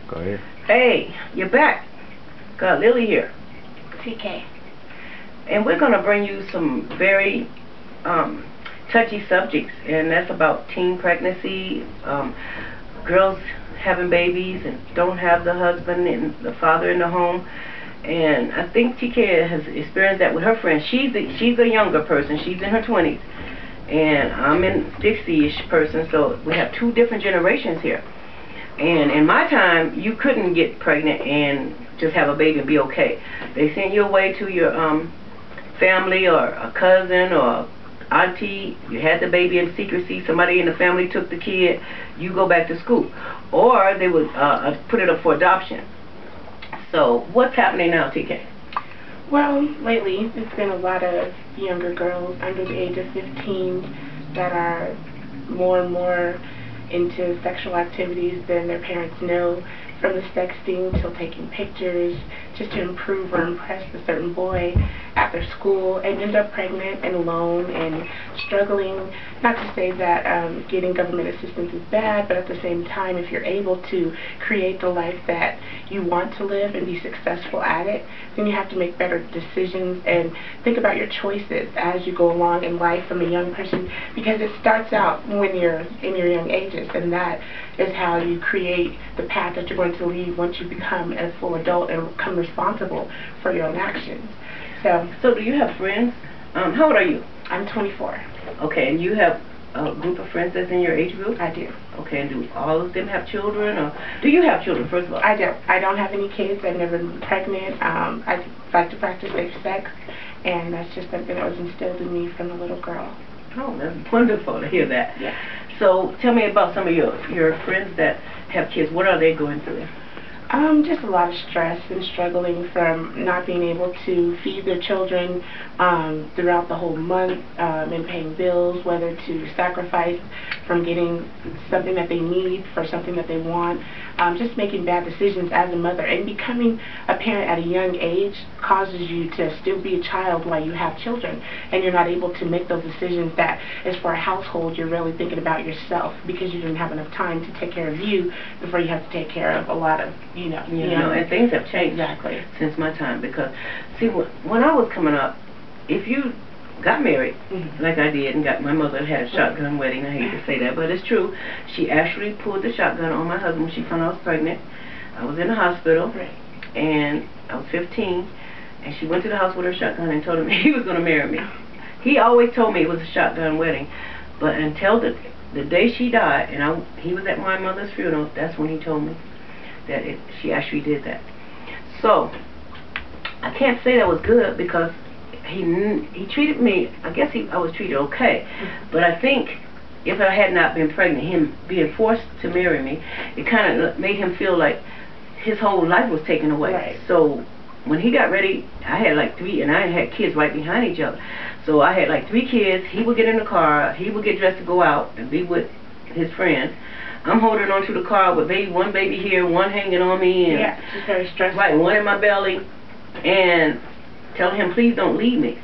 Go ahead. Hey, you're back. Got Lily here. TK. And we're going to bring you some very touchy subjects, and that's about teen pregnancy, girls having babies and don't have the husband and the father in the home. And I think TK has experienced that with her friends. She's a younger person. She's in her 20s. And I'm in 60-ish person, so we have two different generations here. And in my time, you couldn't get pregnant and just have a baby and be okay. They sent you away to your family or a cousin or auntie. You had the baby in secrecy. Somebody in the family took the kid. You go back to school. Or they would put it up for adoption. So what's happening now, TK? Well, lately, there's been a lot of younger girls under the age of 15 that are more and more into sexual activities than their parents know, from the sexting till taking pictures just to improve or impress a certain boy at their school, and end up pregnant and alone and struggling. Not to say that getting government assistance is bad, but at the same time, if you're able to create the life that you want to live and be successful at it, then you have to make better decisions and think about your choices as you go along in life from a young person, because it starts out when you're in your young ages, and that is how you create the path that you're going to lead once you become a full adult and become responsible for your own actions. So do you have friends? How old are you? I'm 24. Okay, and you have a group of friends that's in your age group? I do. Okay, and do all of them have children, or do you have children, first of all? I don't. I don't have any kids. I've never been pregnant. I like to practice safe sex, and that's just something that was instilled in me from a little girl. Oh, that's wonderful to hear that. Yeah. So tell me about some of your friends that have kids. What are they going through? Just a lot of stress and struggling from not being able to feed their children throughout the whole month, and paying bills, whether to sacrifice from getting something that they need for something that they want, just making bad decisions as a mother. And becoming a parent at a young age causes you to still be a child while you have children, and you're not able to make those decisions that is for a household. You're really thinking about yourself because you didn't have enough time to take care of you before you have to take care of a lot of and things have changed exactly since my time, because see, when I was coming up, if you got married, like I did, and my mother had a shotgun wedding. I hate to say that, but it's true. She actually pulled the shotgun on my husband when she found out I was pregnant. I was in the hospital, and I was 15, and she went to the house with her shotgun and told him he was going to marry me. He always told me it was a shotgun wedding, but until the day she died, and he was at my mother's funeral, that's when he told me that she actually did that. So I can't say that was good, because he treated me, I guess I was treated okay, but I think if I had not been pregnant, him being forced to marry me, it kind of made him feel like his whole life was taken away. Right. So when he got ready, I had like 3, and I had kids right behind each other. So I had like 3 kids. He would get in the car, he would get dressed to go out and be with his friends. I'm holding on to the car with one baby here, one hanging on me, and yeah, it's very stressful. Right, one in my belly, and telling him, please don't leave me.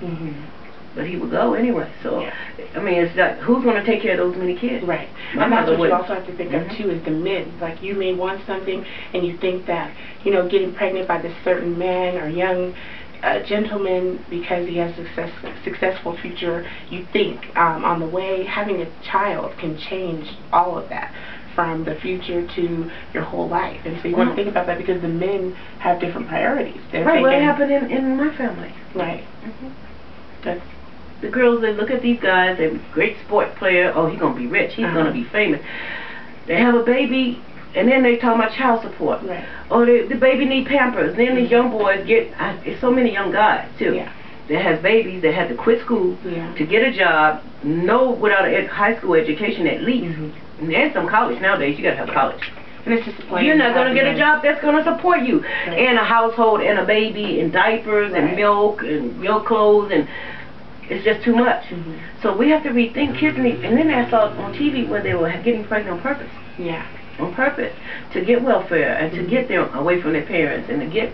But he would go anyway. So, yeah. I mean, it's like, who's going to take care of those many kids? Right. My and that's what would. you also have to think of, too, is the men. Like, you may want something, and you think that, getting pregnant by this certain man or young gentleman because he has a successful future, you think on the way, having a child can change all of that, from the future to your whole life. And so you want to think about that, because the men have different priorities. They're right, what happened in my family. Right. That's the girls, they look at these guys, they're a great sport player, oh, he's going to be rich, he's going to be famous. They have a baby, and then they talk about child support. Right. Oh, the baby need Pampers. Then these young boys it's so many young guys, too. Yeah. That has babies, that had to quit school to get a job, without a high school education at least, and some college nowadays. You got to have college. And it's just you're not going to get a job that's going to support you, and a household, and a baby, and diapers, and milk, and your clothes, and it's just too much. So we have to rethink kids, and then I saw on TV where they were getting pregnant on purpose. Yeah. On purpose, to get welfare, and to get them away from their parents, and to get,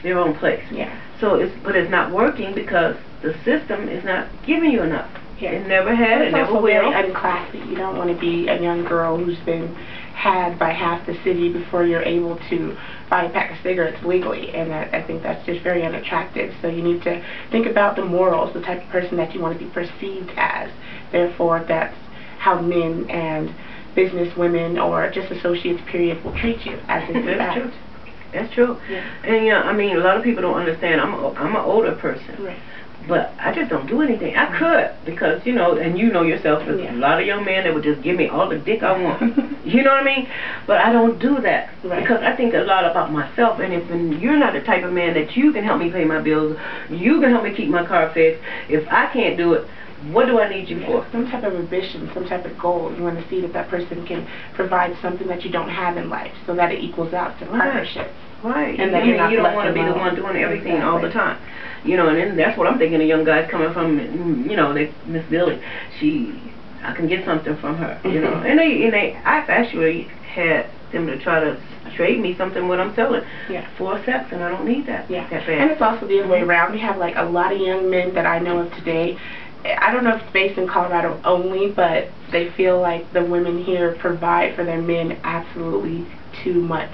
their own place. Yeah. So but it's not working, because the system is not giving you enough. Yeah. It never had, it never will. It's also very unclassy. You don't want to be a young girl who's been had by half the city before you're able to buy a pack of cigarettes legally, and I think that's just very unattractive. So you need to think about the morals, the type of person that you want to be perceived as. Therefore, that's how men and business women or just associates, period, will treat you as if you act. True. That's true. Yeah. And you know, I mean, a lot of people don't understand. I'm an older person. Right. But I just don't do anything. I could, because, you know, and you know yourself, there's a lot of young men that would just give me all the dick I want. You know what I mean? But I don't do that, because I think a lot about myself. And if you're not the type of man that you can help me pay my bills, you can help me keep my car fixed, if I can't do it, what do I need you for? Some type of ambition, some type of goal. You want to see that that person can provide something that you don't have in life, so that it equals out to partnerships. Right. And then you don't want to be the one doing everything all the time. You know, and then that's what I'm thinking of young guys coming from, you know, Miss Billy. I can get something from her, you know. And I've actually had them to try to trade me something what I'm selling for sex, and I don't need that. That bad. And it's also the other way around. We have like a lot of young men that I know of today. I don't know if it's based in Colorado only, but they feel like the women here provide for their men absolutely too much.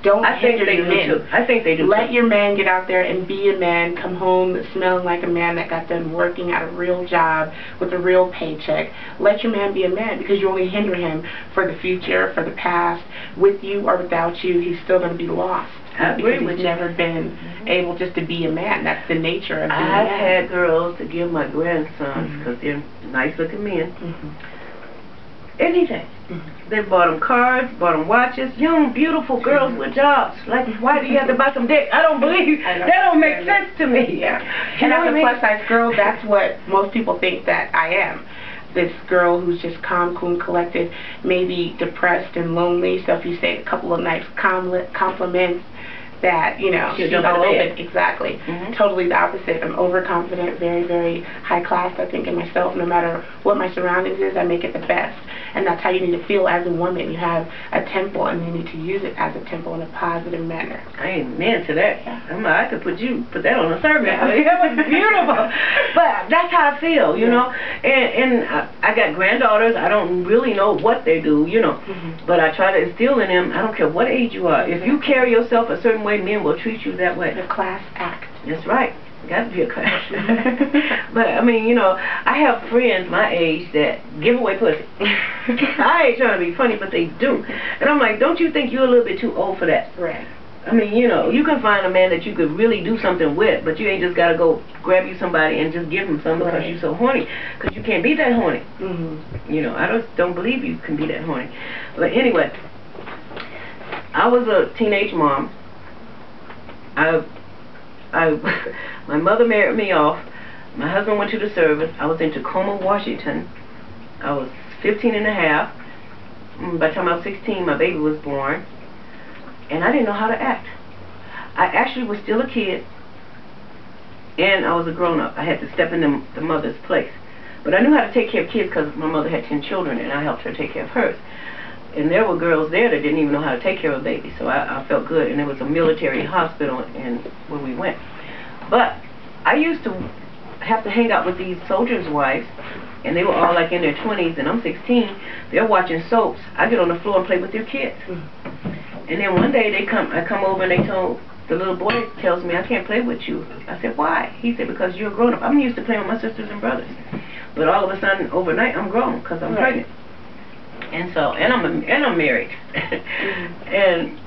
Don't hinder your men. I think they do. Let your man get out there and be a man. Come home smelling like a man that got done working at a real job with a real paycheck. Let your man be a man, because you only hinder him for the future, for the past. With you or without you, he's still going to be lost. Because he's never been able just to be a man. That's the nature of being a man. I've had girls to give my grandsons, because they're nice looking men, anything. They bought them cars, bought them watches, young, beautiful girls with jobs. Like, why do you have to buy some dick? I don't believe, that don't make sense to me. And as a plus-size girl, that's what most people think that I am. This girl who's just calm, cool, and collected, maybe depressed and lonely. So if you say a couple of nice compliments, that, you know, she's all open. Exactly. Totally the opposite. I'm overconfident, very, very high class, I think, in myself. No matter what my surroundings is, I make it the best. And that's how you need to feel as a woman. You have a temple, and you need to use it as a temple in a positive manner. Amen to that. I could put that on a sermon. That was beautiful. But that's how I feel, you know. And I got granddaughters. I don't really know what they do, you know. But I try to instill in them, I don't care what age you are. If you carry yourself a certain way, men will treat you that way. The class act. That's right. Got to be a class. But I mean, you know, I have friends my age that give away pussy. I ain't trying to be funny, but they do. And I'm like, don't you think you're a little bit too old for that? Right. I mean, you know, you can find a man that you could really do something with, but you ain't just got to go grab you somebody and just give him something because you're so horny. Because you can't be that horny. You know, I just don't believe you can be that horny. But anyway, I was a teenage mom. My mother married me off. My husband went to the service. I was in Tacoma, Washington. I was 15 and a half. By the time I was 16, my baby was born. And I didn't know how to act. I actually was still a kid, and I was a grown-up. I had to step in the mother's place. But I knew how to take care of kids because my mother had 10 children, and I helped her take care of hers. And there were girls there that didn't even know how to take care of babies, so I felt good. And there was a military hospital where we went. But I used to have to hang out with these soldiers' wives, and they were all like in their 20s, and I'm 16. They're watching soaps. I get on the floor and play with their kids. And then one day I come over and they told, the little boy tells me, I can't play with you. I said, why? He said, because you're a grown-up. I'm used to playing with my sisters and brothers. But all of a sudden, overnight, I'm grown because I'm pregnant. And so, and I'm married. And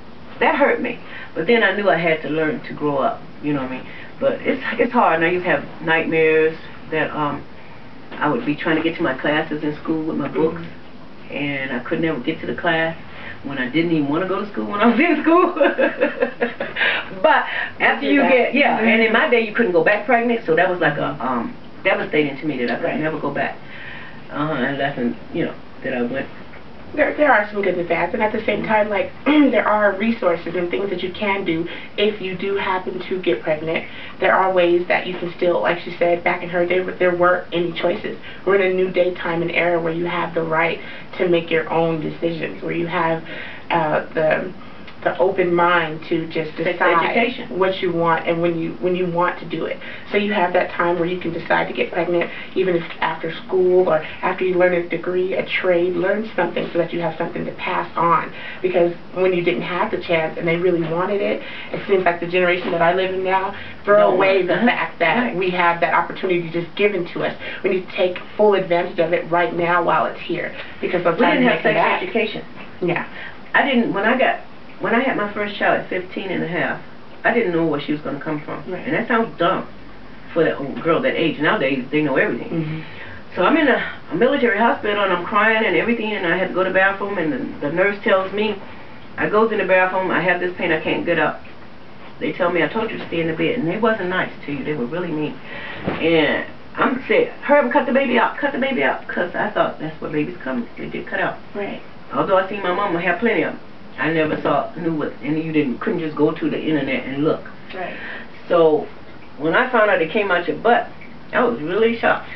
that hurt me. But then I knew I had to learn to grow up, you know what I mean? But it's hard, and I used to have nightmares that I would be trying to get to my classes in school with my books, and I could never get to the class when I didn't even want to go to school when I was in school. But after you get, and in my day you couldn't go back pregnant, so that was like a devastating to me that I could never go back. And that's, you know, that I went. There are some good and bads, and at the same time, like, there are resources and things that you can do if you do happen to get pregnant. There are ways that you can still, like she said, back in her day, there weren't any choices. We're in a new day, time, and era where you have the right to make your own decisions, where you have the the open mind to just decide what you want and when you want to do it. So you have that time where you can decide to get pregnant, even if after school or after you learn a degree, a trade, learn something so that you have something to pass on. Because when you didn't have the chance and they really wanted it, it seems like the generation that I live in now throw away the fact that we have that opportunity just given to us. We need to take full advantage of it right now while it's here, because we didn't have sex education. Yeah. I didn't, when I had my first child at 15 and a half, I didn't know where she was going to come from. Right. And that sounds dumb for that old girl that age. Nowadays, they know everything. Mm-hmm. So I'm in a military hospital, and I'm crying and everything, and I had to go to the bathroom, and the nurse tells me, I goes in the bathroom, I have this pain, I can't get up. They tell me, I told you to stay in the bed, and they wasn't nice to you. They were really mean. And I'm saying, hurry up and cut the baby out, because I thought that's where babies come. They get cut out. Right. Although I seen my mama have plenty of them, I never knew what, and you couldn't just go to the internet and look. Right. So when I found out it came out your butt, I was really shocked.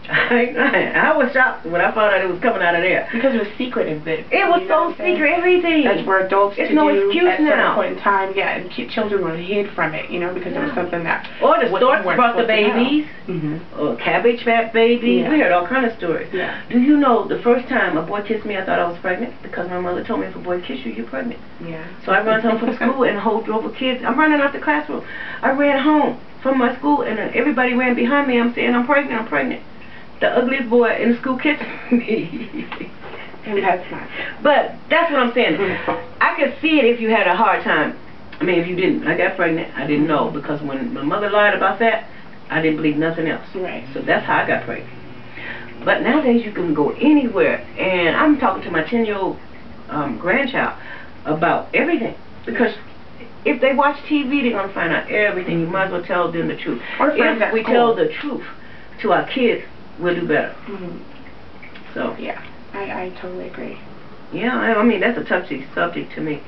I was shocked when I found out it was coming out of there. Because it was secretive. It was so secret, everything. That's for adults it's to no do excuse at a certain now. point in time. Yeah, and children were hid from it, you know, because it was something that... Or the storks brought the babies, or cabbage fat babies. Yeah. We heard all kind of stories. Yeah. Do you know, the first time a boy kissed me, I thought I was pregnant, because my mother told me if a boy kisses you, you're pregnant. Yeah. So I ran home from school, and a whole drove of kids. I'm running out the classroom. I ran home from my school, and everybody ran behind me. I'm saying, I'm pregnant, I'm pregnant. The ugliest boy in the school kissed me. That's not. But that's what I'm saying. I could see it if you had a hard time. I mean, if you didn't. I got pregnant, I didn't know, because when my mother lied about that, I didn't believe nothing else. Right. So that's how I got pregnant. But nowadays you can go anywhere, and I'm talking to my 10-year-old grandchild about everything, because if they watch TV, they're going to find out everything. You might as well tell them the truth. Or if we tell the truth to our kids, we'll do better. So yeah, I totally agree. Yeah, I mean, that's a touchy subject to me,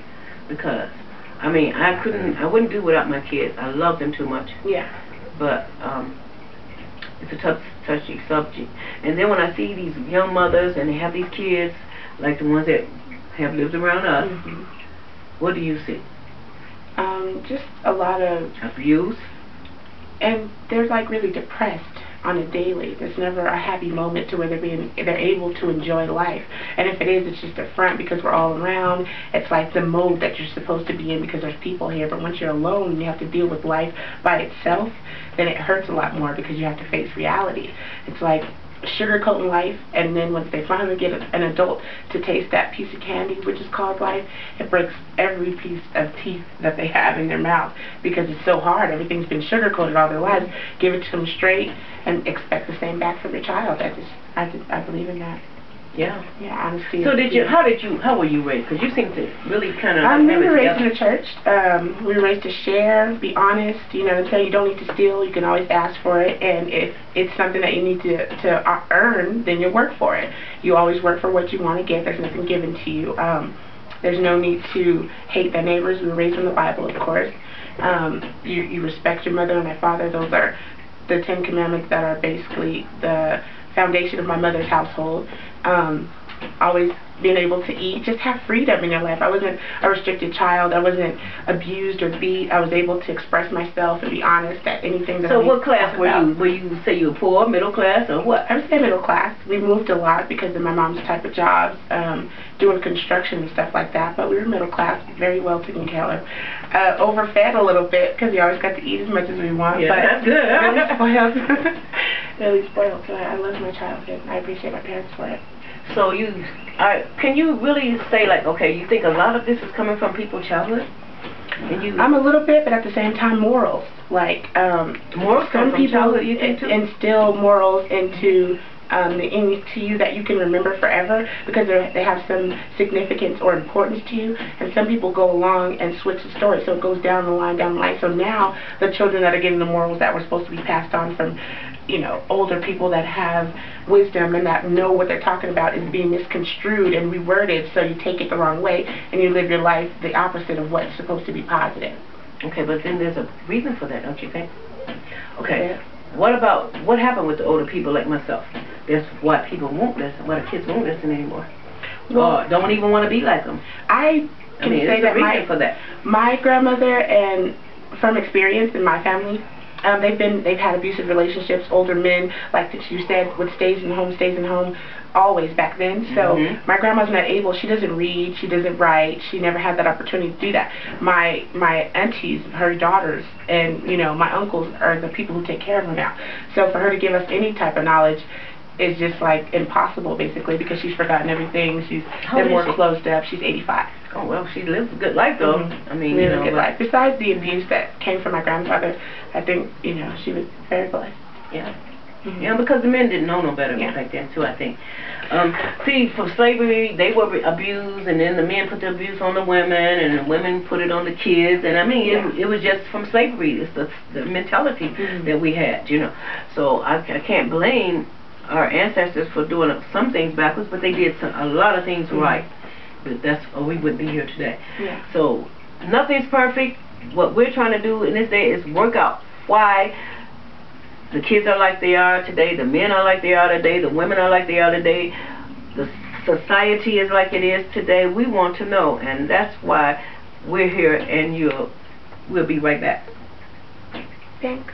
because I mean, I wouldn't do without my kids. I love them too much. Yeah. But it's a touchy subject. And then when I see these young mothers and they have these kids, like the ones that have lived around us, what do you see? Just a lot of abuse. And they're like really depressed on a daily. There's never a happy moment to where they're able to enjoy life. And if it is, it's just a front, because we're all around. It's like the mode that you're supposed to be in because there's people here. But once you're alone and you have to deal with life by itself, then it hurts a lot more, because you have to face reality. It's like sugarcoating life, and then once they finally get an adult to taste that piece of candy, which is called life, it breaks every piece of teeth that they have in their mouth, because it's so hard. Everything's been sugarcoated all their lives. Give it to them straight and expect the same back from your child. I believe in that. Yeah. Yeah, honesty. So how were you raised? Because you seem to really kind of... We were raised in the church. We were raised to share, be honest, you know, until you don't need to steal, you can always ask for it, and if it's something that you need to earn, then you work for it. You always work for what you want to get. There's nothing given to you. There's no need to hate thy neighbors. We were raised in the Bible, of course. You respect your mother and my father. Those are the 10 commandments that are basically the foundation of my mother's household. Always being able to eat, just have freedom in your life. I wasn't a restricted child. I wasn't abused or beat. I was able to express myself and be honest at anything that So what class were you? Were you, say you were poor, middle class, or what? I would say middle class. We moved a lot because of my mom's type of jobs, doing construction and stuff like that, but we were middle class, very well taken care of. Overfed a little bit, because we always got to eat as much as we want. Yeah, but that's good. Really spoiled. Really spoiled. So I love my childhood. I appreciate my parents for it. So can you really say, like, okay, you think a lot of this is coming from people's childhood? I'm a little bit, but at the same time, morals. Like, morals come from childhood, you think, too? Instill morals into you that you can remember forever, because they have some significance or importance to you, and some people go along and switch the story, so it goes down the line. So now the children that are getting the morals that were supposed to be passed on from, you know, older people that have wisdom and that know what they're talking about is being misconstrued and reworded, so you take it the wrong way and you live your life the opposite of what's supposed to be positive. Okay, but then there's a reason for that, don't you think? Okay. Yeah. What happened with the older people like myself? That's what people won't listen, what the kids won't listen anymore. or don't even want to be like them. I can say that my grandmother, and from experience in my family, they've had abusive relationships. Older men, like you said, with stays in home, always back then. So my grandma's not able. She doesn't read. She doesn't write. She never had that opportunity to do that. My aunties, her daughters, and my uncles are the people who take care of her now. So for her to give us any type of knowledge is just like impossible, basically, because she's forgotten everything. She's been more closed up. She's 85. Oh, well, she lives a good life, though. I mean, really good life. Besides the abuse that came from my grandfather, I think, she was very blessed. Yeah. Because the men didn't know no better back then, too, I think. See, for slavery, they were abused, and then the men put the abuse on the women, and the women put it on the kids, and I mean, it was just from slavery. It's the mentality that we had, So I can't blame our ancestors for doing some things backwards, but they did a lot of things right. But we wouldn't be here today. So nothing's perfect. What we're trying to do in this day is work out why the kids are like they are today, the men are like they are today, the women are like they are today, the society is like it is today. We want to know, and that's why we're here, and we'll be right back. Thanks.